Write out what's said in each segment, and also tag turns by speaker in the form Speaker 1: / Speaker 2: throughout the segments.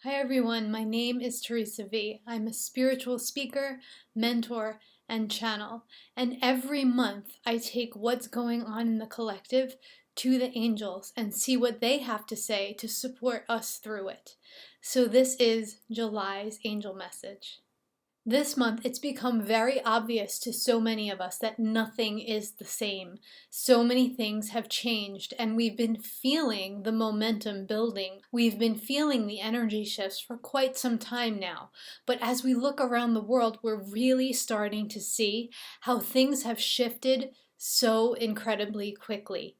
Speaker 1: Hi everyone, my name is Theresa V. I'm a spiritual speaker, mentor, and channel. And every month I take what's going on in the collective to the angels and see what they have to say to support us through it. So this is July's angel message. This month, it's become very obvious to so many of us that nothing is the same. So many things have changed, and we've been feeling the momentum building. We've been feeling the energy shifts for quite some time now. But as we look around the world, we're really starting to see how things have shifted so incredibly quickly.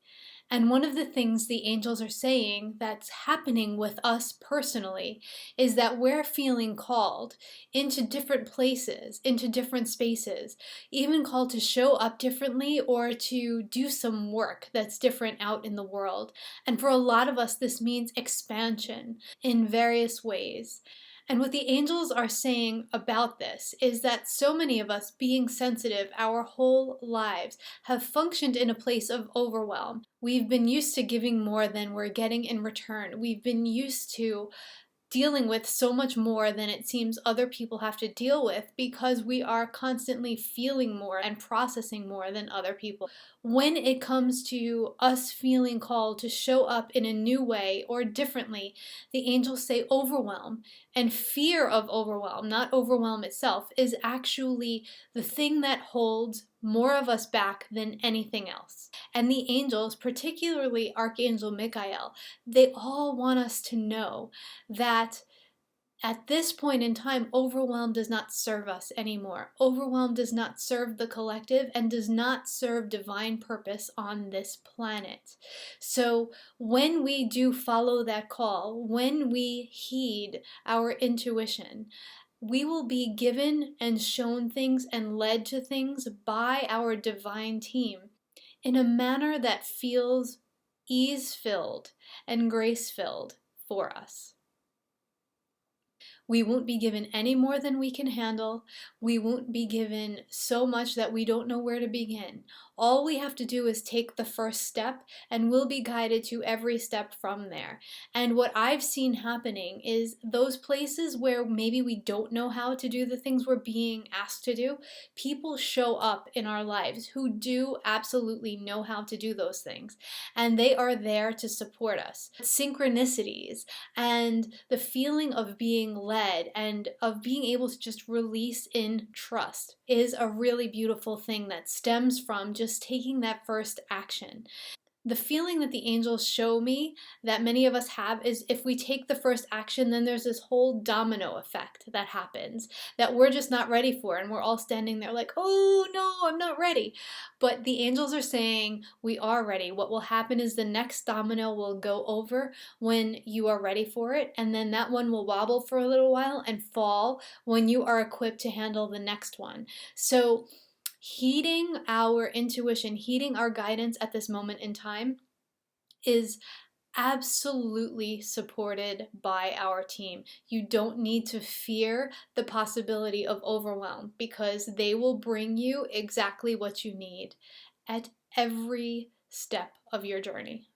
Speaker 1: And one of the things the angels are saying that's happening with us personally is that we're feeling called into different places, into different spaces, even called to show up differently or to do some work that's different out in the world. And for a lot of us, this means expansion in various ways. And what the angels are saying about this is that so many of us, being sensitive our whole lives, have functioned in a place of overwhelm. We've been used to giving more than we're getting in return. We've been used to dealing with so much more than it seems other people have to deal with because we are constantly feeling more and processing more than other people. When it comes to us feeling called to show up in a new way or differently, the angels say overwhelm. And fear of overwhelm, not overwhelm itself, is actually the thing that holds more of us back than anything else. And the angels, particularly Archangel Michael, they all want us to know that at this point in time, overwhelm does not serve us anymore. Overwhelm does not serve the collective and does not serve divine purpose on this planet. So when we do follow that call, when we heed our intuition, we will be given and shown things and led to things by our divine team in a manner that feels ease-filled and grace-filled for us. We won't be given any more than we can handle. We won't be given so much that we don't know where to begin. All we have to do is take the first step, and we'll be guided to every step from there. And what I've seen happening is those places where maybe we don't know how to do the things we're being asked to do, people show up in our lives who do absolutely know how to do those things. And they are there to support us. Synchronicities and the feeling of being led and of being able to just release in trust is a really beautiful thing that stems from just taking that first action. The feeling that the angels show me that many of us have is if we take the first action, then there's this whole domino effect that happens that we're just not ready for. And we're all standing there like, oh no, I'm not ready. But the angels are saying we are ready. What will happen is the next domino will go over when you are ready for it. And then that one will wobble for a little while and fall when you are equipped to handle the next one. So heeding our intuition, heeding our guidance at this moment in time is absolutely supported by our team. You don't need to fear the possibility of overwhelm because they will bring you exactly what you need at every step of your journey.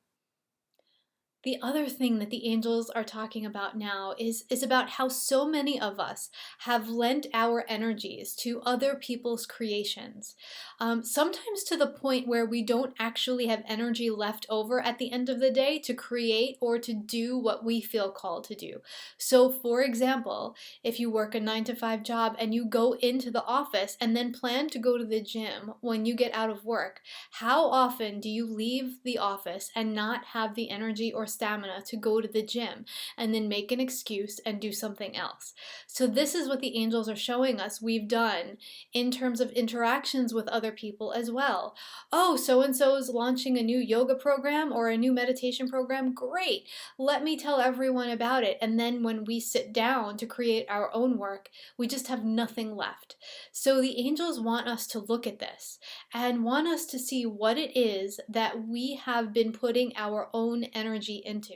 Speaker 1: The other thing that the angels are talking about now is about how so many of us have lent our energies to other people's creations. Sometimes to the point where we don't actually have energy left over at the end of the day to create or to do what we feel called to do. So for example, if you work a 9-to-5 job and you go into the office and then plan to go to the gym when you get out of work, how often do you leave the office and not have the energy or stamina to go to the gym and then make an excuse and do something else? So this is what the angels are showing us we've done in terms of interactions with other people as well. Oh, so-and-so is launching a new yoga program or a new meditation program. Great. Let me tell everyone about it. And then when we sit down to create our own work, we just have nothing left. So the angels want us to look at this and want us to see what it is that we have been putting our own energy into.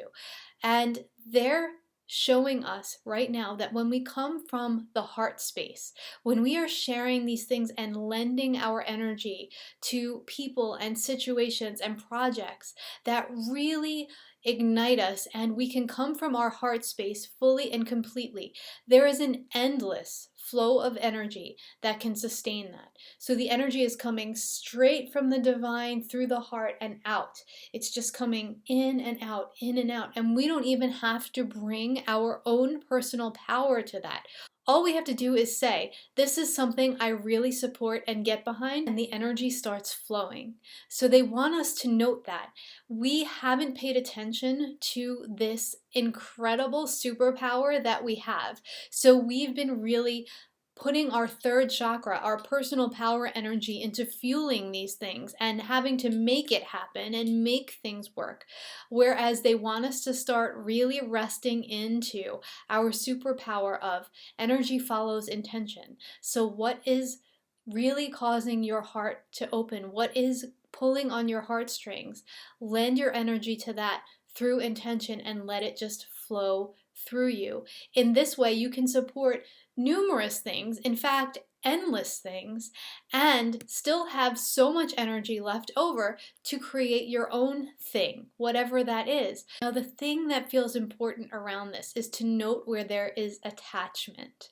Speaker 1: And they're showing us right now that when we come from the heart space, when we are sharing these things and lending our energy to people and situations and projects that really ignite us, and we can come from our heart space fully and completely. There is an endless flow of energy that can sustain that. So the energy is coming straight from the divine through the heart and out. It's just coming in and out, in and out. And we don't even have to bring our own personal power to that. All we have to do is say, this is something I really support and get behind, and the energy starts flowing. So they want us to note that. We haven't paid attention to this incredible superpower that we have. So we've been really putting our third chakra, our personal power energy, into fueling these things and having to make it happen and make things work. Whereas they want us to start really resting into our superpower of energy follows intention. So what is really causing your heart to open? What is pulling on your heartstrings? Lend your energy to that through intention and let it just flow through you. In this way, you can support numerous things, in fact, endless things, and still have so much energy left over to create your own thing, whatever that is. Now, the thing that feels important around this is to note where there is attachment.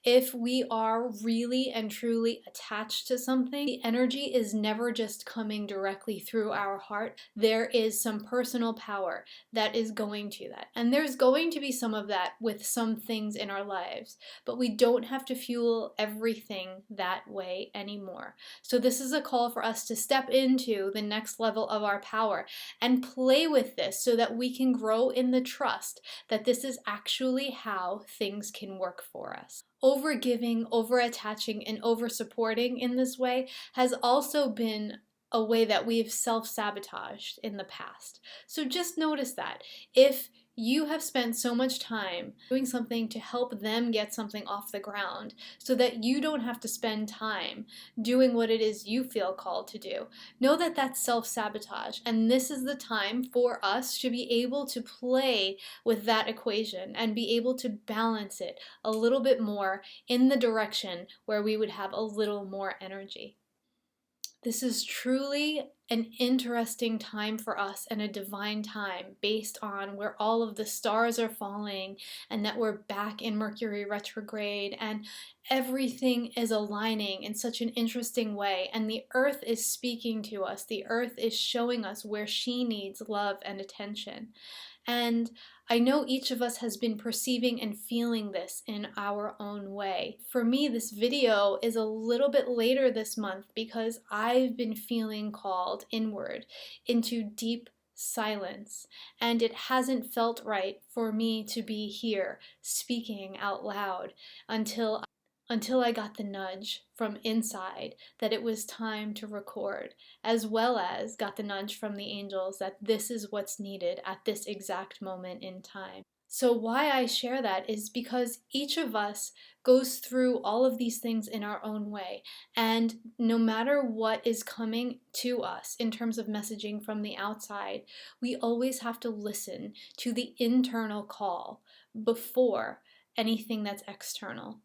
Speaker 1: If we are really and truly attached to something, the energy is never just coming directly through our heart. There is some personal power that is going to that. And there's going to be some of that with some things in our lives, but we don't have to fuel everything that way anymore. So this is a call for us to step into the next level of our power and play with this so that we can grow in the trust that this is actually how things can work for us. Over-giving, over-attaching, and over-supporting in this way has also been a way that we've self-sabotaged in the past. So just notice that. If you have spent so much time doing something to help them get something off the ground so that you don't have to spend time doing what it is you feel called to do, know that that's self-sabotage. And this is the time for us to be able to play with that equation and be able to balance it a little bit more in the direction where we would have a little more energy. This is truly an interesting time for us and a divine time based on where all of the stars are falling and that we're back in Mercury retrograde and everything is aligning in such an interesting way, and the earth is speaking to us. The earth is showing us where she needs love and attention. And I know each of us has been perceiving and feeling this in our own way. For me, this video is a little bit later this month because I've been feeling called inward into deep silence, and it hasn't felt right for me to be here speaking out loud until I got the nudge from inside that it was time to record, as well as got the nudge from the angels that this is what's needed at this exact moment in time. So why I share that is because each of us goes through all of these things in our own way, and no matter what is coming to us in terms of messaging from the outside, we always have to listen to the internal call before anything that's external.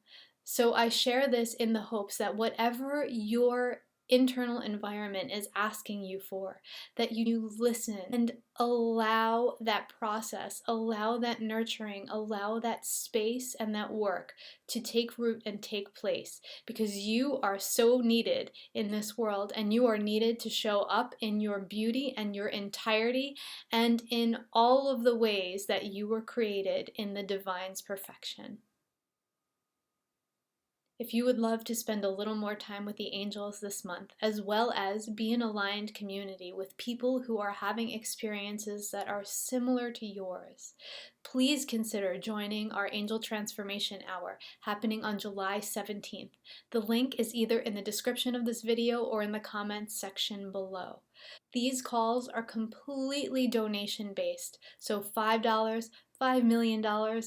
Speaker 1: So I share this in the hopes that whatever your internal environment is asking you for, that you listen and allow that process, allow that nurturing, allow that space and that work to take root and take place, because you are so needed in this world, and you are needed to show up in your beauty and your entirety and in all of the ways that you were created in the divine's perfection. If you would love to spend a little more time with the angels this month, as well as be in aligned community with people who are having experiences that are similar to yours, please consider joining our Angel Transformation Hour happening on July 17th. The link is either in the description of this video or in the comments section below. These calls are completely donation-based, so $5, $5 million,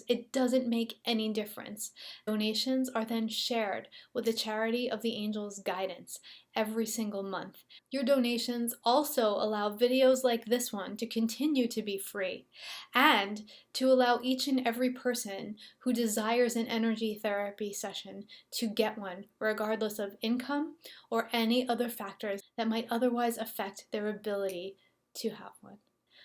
Speaker 1: it doesn't make any difference. Donations are then shared with the Charity of the Angels Guidance every single month. Your donations also allow videos like this one to continue to be free, and to allow each and every person who desires an energy therapy session to get one, regardless of income or any other factors that might otherwise affect their ability to have one.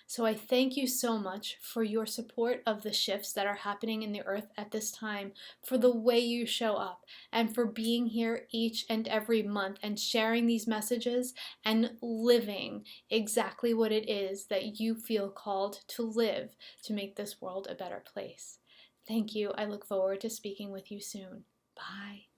Speaker 1: So I thank you so much for your support of the shifts that are happening in the earth at this time, for the way you show up, and for being here each and every month and sharing these messages and living exactly what it is that you feel called to live to make this world a better place. Thank you. I look forward to speaking with you soon. Bye.